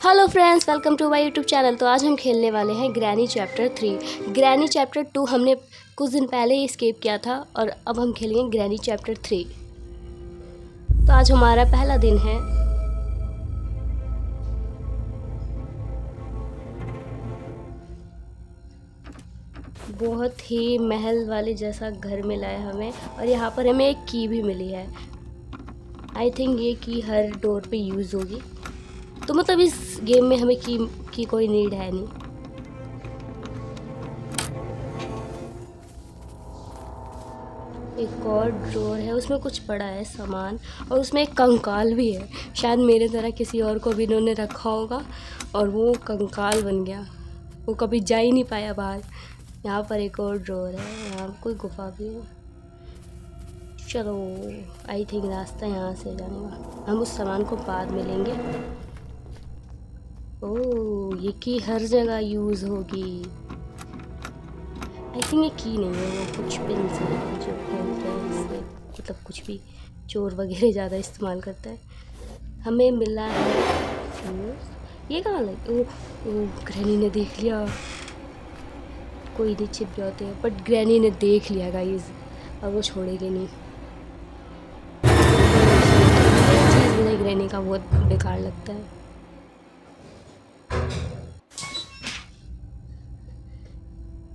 Hello friends, welcome to my YouTube channel. तो आज हम खेलने वाले हैं ग्रैनी चैप्टर 3। ग्रैनी चैप्टर 2 हमने कुछ दिन पहले ही स्किप किया था और अब हम खेलेंगे ग्रैनी चैप्टर 3। तो आज हमारा पहला दिन है। बहुत ही महल वाले जैसा घर मिला है हमें और यहाँ पर हमें एक की भी मिली है। आई थिंक ये की हर डोर पे यूज़ होगी, तो मतलब इस गेम में हमें की कोई नीड है नहीं। एक और ड्रॉर है, उसमें कुछ पड़ा है सामान और उसमें एक कंकाल भी है। शायद मेरे तरह किसी और को भी इन्होंने रखा होगा और वो कंकाल बन गया, वो कभी जा ही नहीं पाया बाहर। यहाँ पर एक और ड्रॉर है, यहाँ कोई गुफा भी है। चलो, आई थिंक रास्ता यहाँ से जाने का। हम उस सामान को बाद में लेंगे। ओह, ये की हर जगह यूज़ होगी। आई थिंक ये की नहीं है, वो कुछ पिन्स हैं जो खोलते हैं इससे, मतलब कुछ भी चोर वगैरह ज़्यादा इस्तेमाल करता है। हमें मिला है ये कहाँ लगे। ओह, ग्रैनी ने देख लिया। कोई नहीं, छिप जाते हैं, बट ग्रैनी ने देख लिया गाइस, और वो छोड़ेगी नहीं। चीज़ मुझे ग्रैनी का बहुत बेकार लगता है।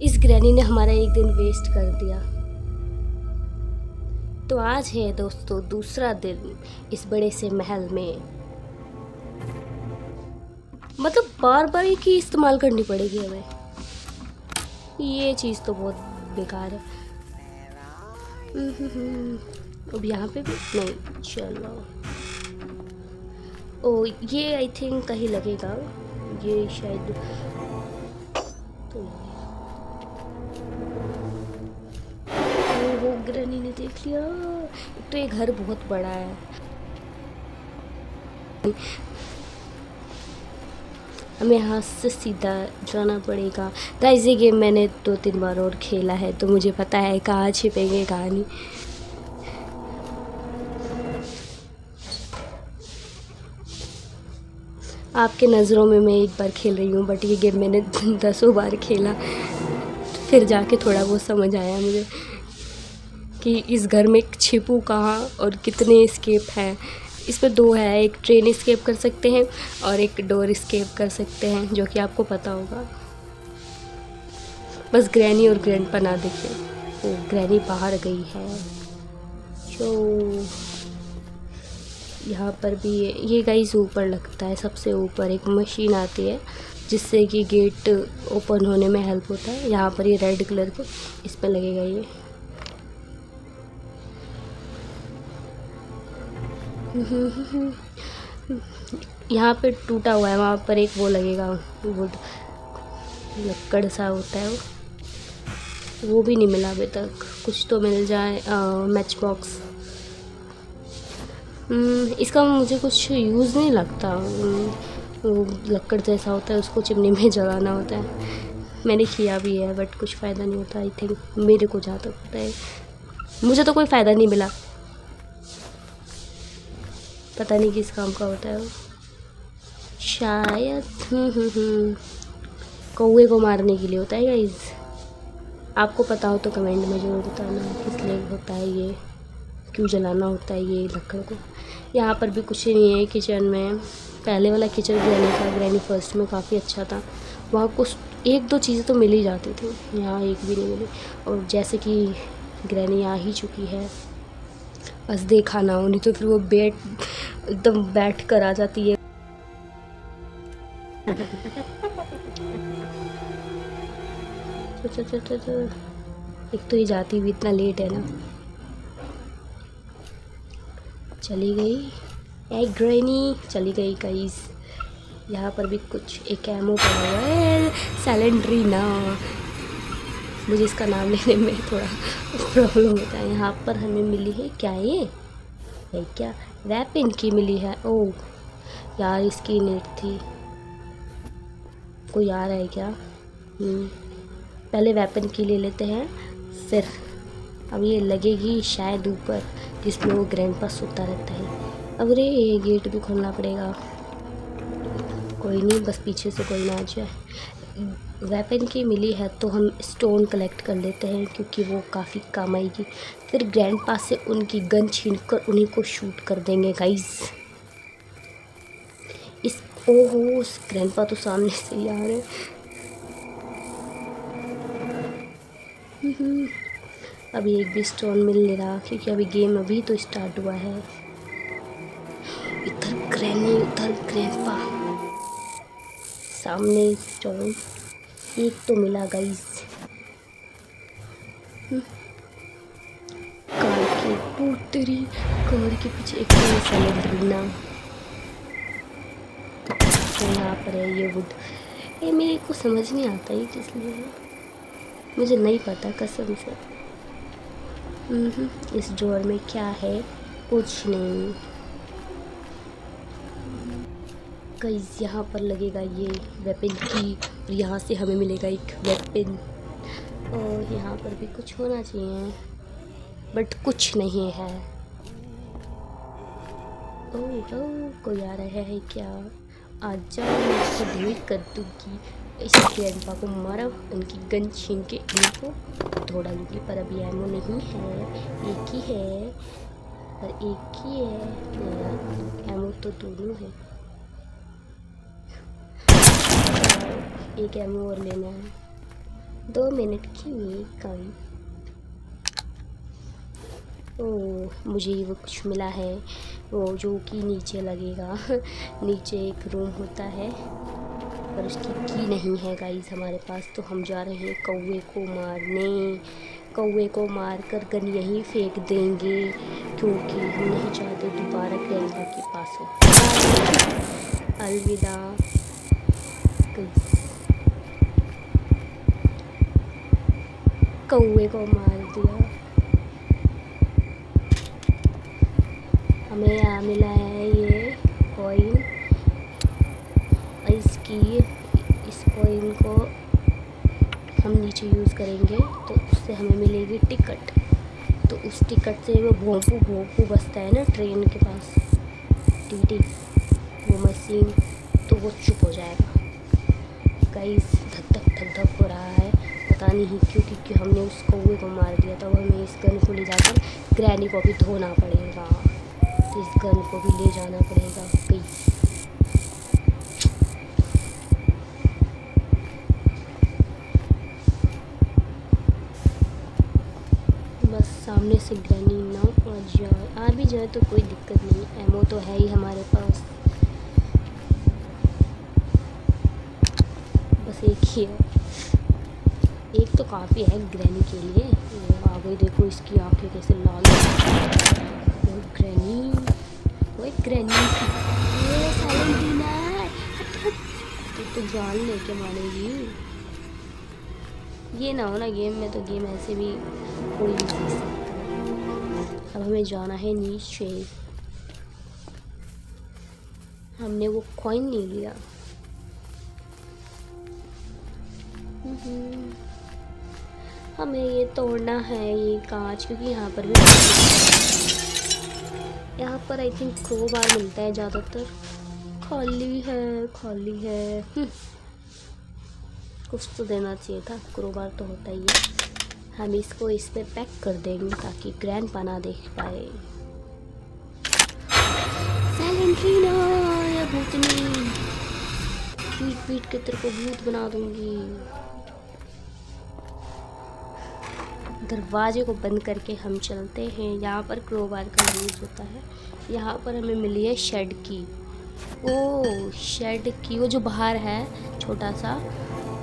इस ग्रैनी ने हमारा एक दिन वेस्ट कर दिया। तो आज है दोस्तों दूसरा दिन इस बड़े से महल में। मतलब बार बार एक ही इस्तेमाल करनी पड़ेगी हमें, ये चीज़ तो बहुत बेकार है। अब यहाँ पे भी नहीं। चलो, ओ ये आई थिंक कहीं लगेगा, ये शायद। तो वो ग्रैनी ने देख लिया। तो ये घर बहुत बड़ा है, हमें यहाँ से सीधा जाना पड़ेगा। गाइस, ये गेम मैंने 2-3 बार और खेला है, तो मुझे पता है कहाँ छिपेंगे कहाँ नहीं। आपके नज़रों में मैं एक बार खेल रही हूँ, बट ये गेम मैंने 10 बार खेला, फिर जाके थोड़ा बहुत समझ आया मुझे कि इस घर में छिपूँ कहाँ और कितने एस्केप हैं। इसमें 2 है, एक ट्रेन एस्केप कर सकते हैं और एक डोर एस्केप कर सकते हैं, जो कि आपको पता होगा। बस ग्रैनी और ग्रैंडपा ना दिखे। वो ग्रैनी बाहर गई है। जो यहाँ पर भी ये गाइस ऊपर लगता है, सबसे ऊपर एक मशीन आती है जिससे कि गेट ओपन होने में हेल्प होता है। यहाँ पर ये रेड कलर के इस पर लगेगा ये। यहाँ पे टूटा हुआ है, वहाँ पर एक वो लगेगा, वुड लक्कड़ सा होता है वो भी नहीं मिला अभी तक। कुछ तो मिल जाए। मैच बॉक्स, इसका मुझे कुछ यूज़ नहीं लगता। वो लक्कड़ जैसा होता है, उसको चिमनी में जलाना होता है। मैंने किया भी है, बट कुछ फ़ायदा नहीं होता आई थिंक, मेरे को जहाँ तक पता है। मुझे तो कोई फ़ायदा नहीं मिला, पता नहीं किस काम का होता है वो। शायद कौवे को मारने के लिए होता है गाइस। आपको पता हो तो कमेंट में ज़रूर बताना किस लिए होता है ये, क्यों जलाना होता है ये लकड़ को। यहाँ पर भी कुछ नहीं है किचन में। पहले वाला किचन ग्रैनी फर्स्ट में काफ़ी अच्छा था, वहाँ कुछ 1-2 चीज़ें तो मिल ही जाती थी, यहाँ एक भी नहीं मिली। और जैसे कि ग्रैनी आ ही चुकी है, बस देखा ना हो, नहीं तो फिर वो एकदम बैठ कर आ जाती है। एक तो ये जाती हुई इतना लेट है ना। चली गई एक ग्रैनी, चली गई गाइस। यहाँ पर भी कुछ एक एमो पड़ा हुआ है, सैलेंड्रीना। मुझे इसका नाम लेने में थोड़ा प्रॉब्लम होता है। यहाँ पर हमें मिली है क्या, ये है क्या, वेपन की मिली है। ओह यार, इसकी नीड थी। कोई आ रहा है क्या? पहले वेपन की ले लेते हैं, फिर अब ये लगेगी शायद ऊपर, जिसमें वो ग्रैंडपा सोता रहता है। अब रे, ये गेट भी खोलना पड़ेगा। कोई नहीं, बस पीछे से कोई ना आ जाए। वेपन की मिली है तो हम स्टोन कलेक्ट कर लेते हैं क्योंकि वो काफ़ी काम आएगी। फिर ग्रैंड पास से उनकी गन छीन कर उन्हीं को शूट कर देंगे गाइस। इस ओहो, ग्रैंड पा तो सामने से ही आ रहे हैं। अभी एक भी स्टोन मिल नहीं रहा क्योंकि अभी गेम अभी तो स्टार्ट हुआ है। इधर ग्रैनी, उधर ग्रैंडपा, सामने स्टोन एक तो मिला गाइस। कार के तेरी कार के पीछे एक सैलेंड्रीना। तो यहाँ पर है ये वुड। ये मेरे को समझ नहीं आता ये किस लिए है, मुझे नहीं पता कसम से। इस ड्रॉअर में क्या है, कुछ नहीं। गाइस यहाँ पर लगेगा ये वेपन की और यहाँ से हमें मिलेगा एक वेपन। और यहाँ पर भी कुछ होना चाहिए बट कुछ नहीं है। ओह कोई आ रहा है क्या? आज जाओ, मैं इसको डिलीट कर दूँगी। इस ग्रैंडपा को मारा, उनकी गन छीन के इनको धो डालूंगी। पर अभी एमो नहीं है, एक ही है, पर एक ही है। एमो तो दोनों है, एक एमो और लेना है। 2 मिनट की वेट। ओह मुझे वो कुछ मिला है, वो जो कि नीचे लगेगा। नीचे एक रूम होता है पर उसकी की नहीं है गाइस हमारे पास। तो हम जा रहे हैं कौवे को मारने। कौवे को मार कर गन यहीं फेंक देंगे क्योंकि हम नहीं चाहते दोबारा ग्रैंडपा के पास हो। अलविदा गाइस, कौवे को मार दिया। हमें यहाँ मिला है ये कॉइन। इस कॉइन को हम नीचे यूज़ करेंगे तो उससे हमें मिलेगी टिकट। तो उस टिकट से वो भोंपू भोंपू बजता है ना ट्रेन के पास, टीटी, वो मशीन, तो वो चुप हो जाएगा। गाइस धक धक धक धक हो रहा है, पता नहीं क्यों, क्योंकि हमने उस कौवे को मार दिया। तो हमें इस गन को ले जाकर ग्रैनी को भी धोना पड़ेगा। तो इस गन को भी ले जाना पड़ेगा गाइस। बस सामने से ग्रैनी ना आ जाए, आ भी जाए तो कोई दिक्कत नहीं, एमो तो है ही हमारे पास। बस एक ही है, एक तो काफ़ी है ग्रैनी के लिए। वो आ गई, देखो इसकी आंखें कैसे लाल। वो ग्रैनी, वो ग्रैनी, ये सैलेंटीना तो जान लेके मारेगी। ये ना हो ना गेम में, तो गेम ऐसे भी कोई भी जीत सकता है। अब हमें जाना है नीचे। हमने वो कॉइन नहीं लिया। हमें ये तोड़ना है ये कांच, क्योंकि यहाँ पर भी यहाँ पर आई थिंक क्रोबार मिलता है ज़्यादातर। खाली है, खाली है। कुछ तो देना चाहिए था, क्रोबार तो होता ही है। हम इसको इस पे पैक कर देंगे ताकि ग्रैंडपा ना देख पाए। सैलेंट्रीना या भूतनी, पीट पीट के तेरे को भूत बना दूंगी। दरवाजे को बंद करके हम चलते हैं। यहाँ पर क्रोबार का यूज़ होता है। यहाँ पर हमें मिली है शेड की। ओ शेड की, वो जो बाहर है छोटा सा,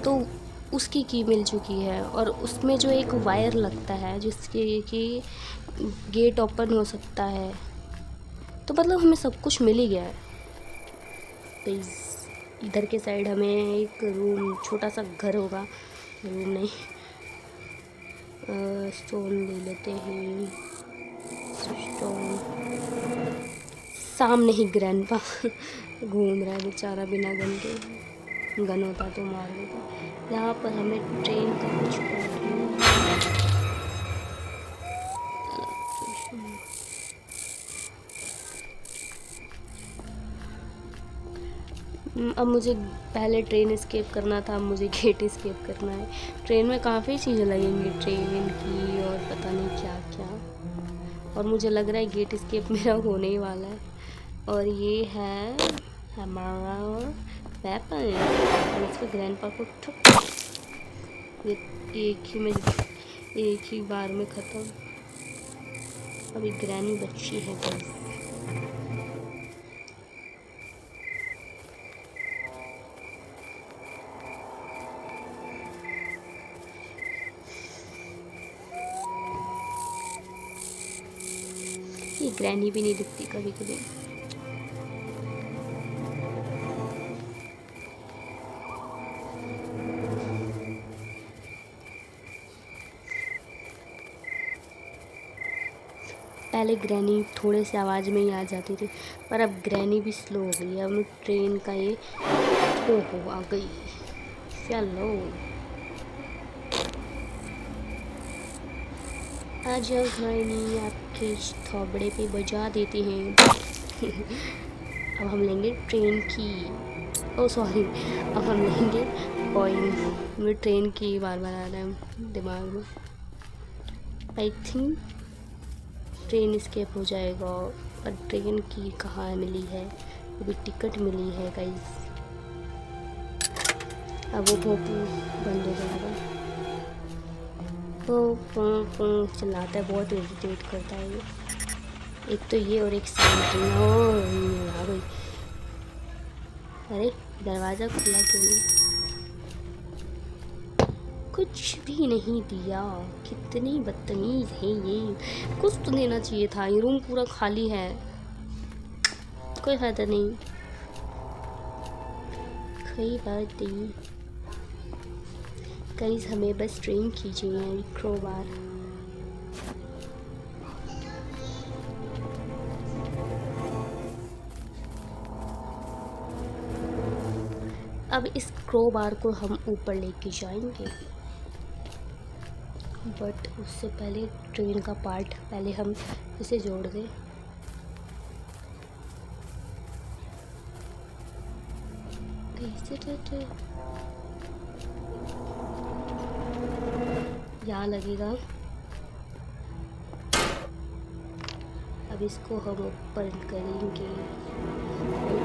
तो उसकी की मिल चुकी है। और उसमें जो एक वायर लगता है जिसके कि गेट ओपन हो सकता है। तो मतलब हमें सब कुछ मिल ही गया है। तो इधर के साइड हमें एक रूम, छोटा सा घर होगा, रूम नहीं, स्टोन ले लेते हैं। स्टोन, सामने ही ग्रैंडपा घूम रहा है बेचारा बिना गन के। गन होता तो मार देता। यहाँ पर हमें ट्रेन का कुछ अब मुझे पहले ट्रेन एस्केप करना था, अब मुझे गेट एस्केप करना है। ट्रेन में काफ़ी चीज़ें लगेंगी, ट्रेन की और पता नहीं क्या क्या, और मुझे लग रहा है गेट एस्केप मेरा होने ही वाला है। और ये है हमारा वेपन, और इसको ग्रैंडपा को ठुक, ये एक ही बार में ख़त्म। अभी ग्रैनी बच्ची है गाइस। ये ग्रैनी भी नहीं दिखती कभी कभी। पहले ग्रैनी थोड़े से आवाज़ में ही आ जाती थी, पर अब ग्रैनी भी स्लो हो गई है। अब ट्रेन का ये ओहो आ गई। चलो आ जाओ ग्रैनी, आपके थोबड़े पे बजा देते हैं। अब हम लेंगे ट्रेन की, ओ सॉरी, अब हम लेंगे कॉइन। मैं ट्रेन की बार बार आ रहा है दिमाग में। आई थिंक ट्रेन एस्केप हो जाएगा, पर ट्रेन की कहाँ मिली है? अभी टिकट मिली है गाइस। अब वो भोपू बंद हो जाएगा। वो चिल्लाता है, बहुत इरिटेट करता है ये। एक तो ये और एक साउंड आ गई। अरे दरवाज़ा खुला क्यों नहीं? कुछ भी नहीं दिया, कितनी बदतमीज है ये। कुछ तो देना चाहिए था, ये रूम पूरा खाली है। कोई फायदा नहीं, कोई बात नहीं। गाइस हमें बस ट्रेन कीजिए क्रोबार। अब इस क्रोबार को हम ऊपर लेके जाएंगे, बट उससे पहले ट्रेन का पार्ट पहले हम इसे जोड़ दें। यहाँ लगेगा। अब इसको हम ऊपर करेंगे,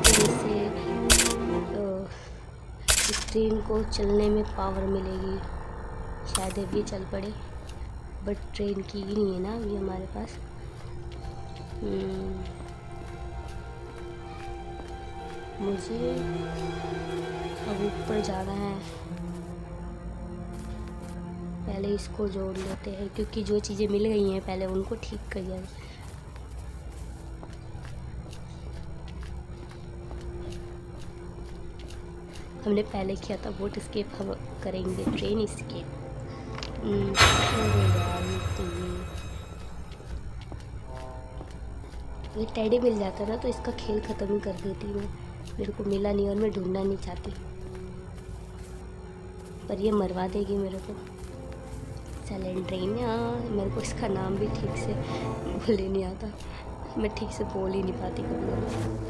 इससे इस ट्रेन को चलने में पावर मिलेगी। शायद अब ये चल पड़े, बट ट्रेन की ही नहीं है ना अभी हमारे पास। मुझे अब ऊपर जाना है। पहले इसको जोड़ लेते हैं, क्योंकि जो चीज़ें मिल गई हैं पहले उनको ठीक करिए। हमने पहले किया था बोट एस्केप, हम करेंगे ट्रेन एस्केप। ये टेडी मिल जाता ना तो इसका खेल ख़त्म ही कर देती मैं। मेरे को मिला नहीं और मैं ढूंढना नहीं चाहती, पर ये मरवा देगी मेरे को। सैलेंड्रेनिया, मेरे को इसका नाम भी ठीक से बोले नहीं आता, मैं ठीक से बोल ही नहीं पाती कभी।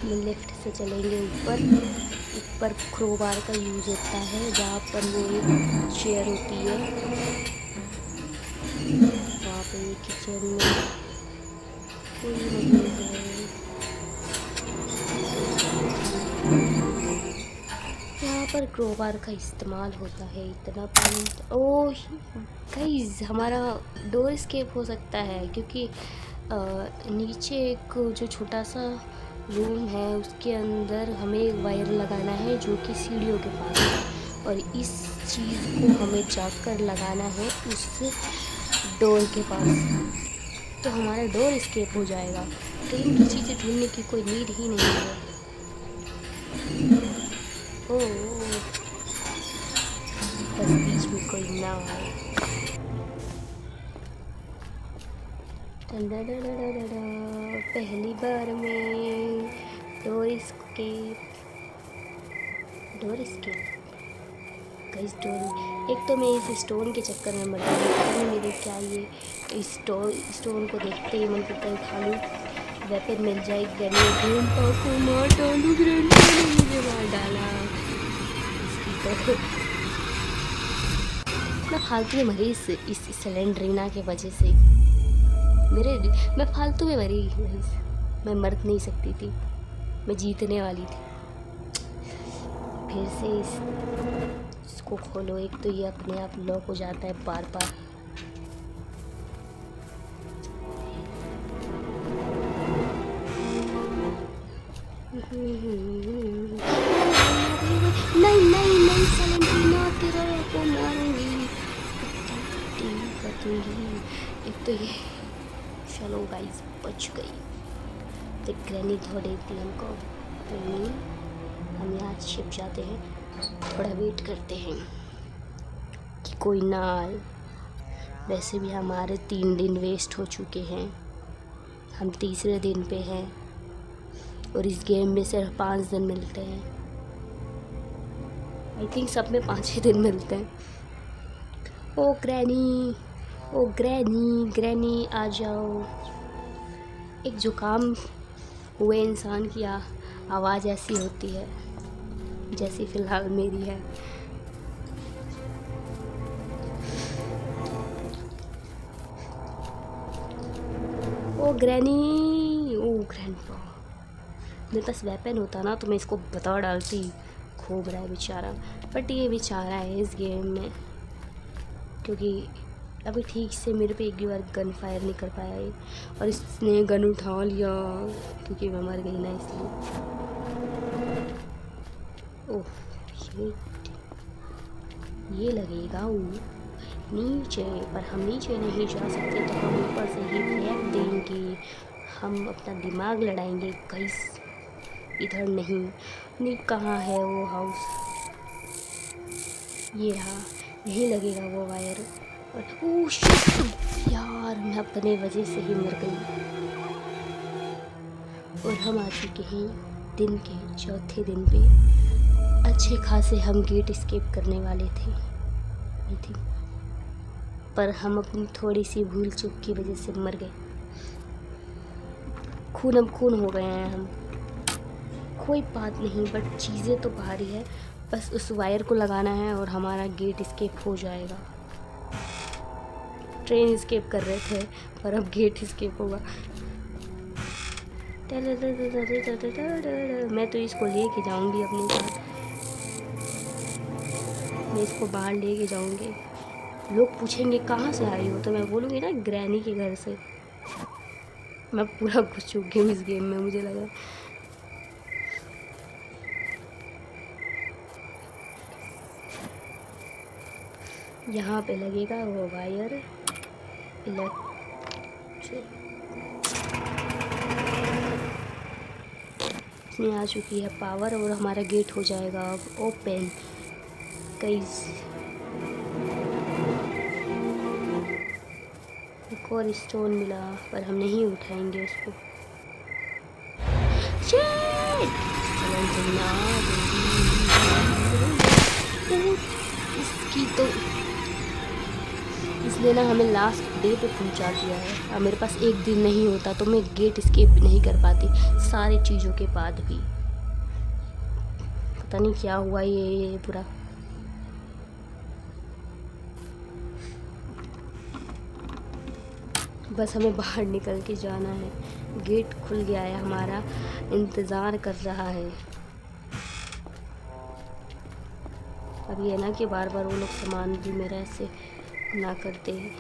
हम लेफ्ट से चलेंगे ऊपर। ऊपर क्रोबार का यूज़ होता है, जहाँ पर वो एक चेयर होती है, वहाँ पे ये किचन में कोई नहीं है। यहाँ पर क्रोबार का इस्तेमाल होता है। इतना पानी, ओह गाइस हमारा डोर एस्केप हो सकता है, क्योंकि नीचे एक जो छोटा सा रूम है उसके अंदर हमें एक वायर लगाना है जो कि सीढ़ियों के पास है, और इस चीज़ को हमें जाकर लगाना है उस डोर के पास, तो हमारा डोर एस्केप हो जाएगा। ट्रेन की चीज़ें ढूंढने की कोई नीड ही नहीं है। ओह बस बीच में कोई ना आए। पहली बार में डोर एस्केप कई स्टोन, एक तो मैं इस स्टोन के चक्कर में मर गई, पता नहीं मेरे क्या ये स्टोन को देखते ही मन करता है उठा लूँ, वेपन मिल जाए, ग्रैंडपा को मार डालूँ। ग्रैंडपा ने मुझे मार डाला। इसकी तो मैं फालतू में मरी इस सिलेंड्रीना की वजह से। मैं फालतू में मरी, मैं मर नहीं सकती थी, मैं जीतने वाली थी। फिर से इसको खोलो, एक तो ये अपने आप लॉक हो जाता है बार बार। नहीं नहीं नहीं सलेंट्रीना, तेरा को मारूंगी, एक तो ये। चलो गाइस बच गई, तो ग्रैनी धो देती हमको। हम यहाँ छिप जाते हैं, थोड़ा वेट करते हैं कि कोई ना आए। वैसे भी हमारे 3 दिन वेस्ट हो चुके हैं, हम तीसरे दिन पे हैं और इस गेम में सिर्फ 5 दिन मिलते हैं। आई थिंक सब में 5 ही दिन मिलते हैं। ओ ग्रैनी, ओ ग्रैनी, ग्रैनी आ जाओ। एक जुकाम हुए इंसान की आवाज़ ऐसी होती है जैसी फ़िलहाल मेरी है। ओ ग्रैनी, ओ ग्रैंडपा। मेरे पास वेपन होता ना तो मैं इसको बता डालती। खूब रहा है बेचारा, बट ये बेचारा है इस गेम में, क्योंकि अभी ठीक से मेरे पे एक भी बार गन फायर नहीं कर पाया है, और इसने गन उठा लिया क्योंकि मैं मर गई ना इसलिए। ओह ये लगेगा नीचे, पर हम नीचे नहीं जा सकते, तो हम ऊपर से ही फेंक देंगे। हम अपना दिमाग लड़ाएंगे। गाइस इधर नहीं कहाँ है वो हाउस, ये रहा, यही लगेगा वो वायर। और ओह शिट यार, मैं अपने वजह से ही मर गई। और हम आ चुके हैं दिन के चौथे दिन पे। अच्छे खासे हम गेट एस्केप करने वाले थे आई थिंक, पर हम अपनी थोड़ी सी भूल चूक की वजह से मर गए। खून हो गए हैं हम। कोई बात नहीं, बट चीज़ें तो भारी है, बस उस वायर को लगाना है और हमारा गेट एस्केप हो जाएगा। ट्रेन एस्केप कर रहे थे पर अब गेट एस्केप होगा। मैं तो इसको लेके जाऊंगी अपने साथ, मैं इसको बाहर लेके जाऊंगी। लोग पूछेंगे कहाँ से आई हो, तो मैं बोलूँगी ना ग्रैनी के घर से। मैं पूरा घुस चुकी हूँ इस गेम में, मुझे लगा। यहाँ पे लगेगा वो वायर इसमें आ चुकी है पावर और हमारा गेट हो जाएगा अब ओपन। गाइस एक और स्टोन मिला, पर हम नहीं उठाएंगे उसको। इसकी तो इसलिए ना हमें लास्ट डे पे पहुंचा दिया है। अब मेरे पास एक दिन नहीं होता तो मैं गेट एस्केप नहीं कर पाती सारी चीज़ों के बाद भी। पता नहीं क्या हुआ ये पूरा। बस हमें बाहर निकल के जाना है, गेट खुल गया है, हमारा इंतज़ार कर रहा है। अब ये ना कि बार बार वो लोग सामान भी मेरा ऐसे ना करते हैं,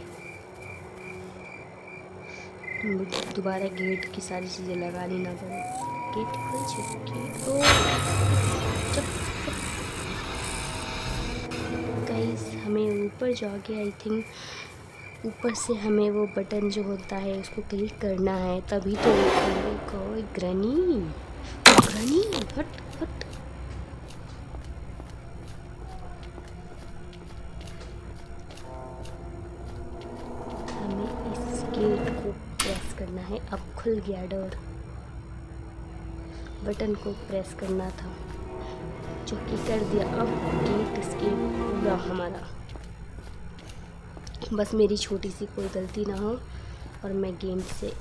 दोबारा गेट की सारी चीज़ें लगानी ना पड़े। गेट खुल चुकी है। गाइस हमें ऊपर जाके आई थिंक ऊपर से हमें वो बटन जो होता है उसको क्लिक करना है, तभी तो कोई ग्रैनी हट हट। हमें इस गेट को प्रेस करना है। अब खुल गया डोर, बटन को प्रेस करना था। जो कि कर दिया अब गेट एस्केप पूरा हमारा। बस मेरी छोटी सी कोई गलती ना हो और मैं गेम से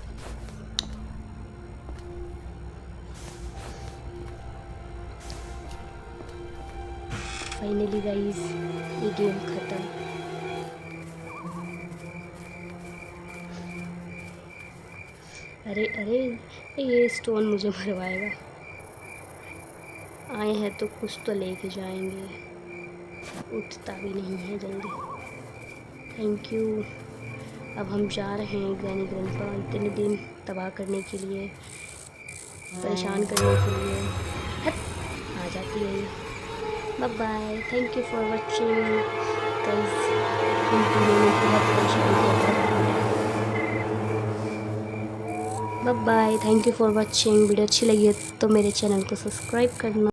फाइनली गाइस ये गेम ख़त्म। अरे अरे ये स्टोन मुझे मरवाएगा। आए हैं तो कुछ तो लेके जाएंगे। उठता भी नहीं है जल्दी। Thank you. अब हम जा रहे हैं ग्रैनी ग्रैंडपा इतने दिन तबाह करने के लिए, परेशान करने के लिए। हट आ जाती है ये। Bye bye, thank you for watching guys. इन तीनों ने बहुत परेशान किया था। Bye bye, thank you for watching. Video अच्छी लगी है तो मेरे चैनल को सब्सक्राइब करना।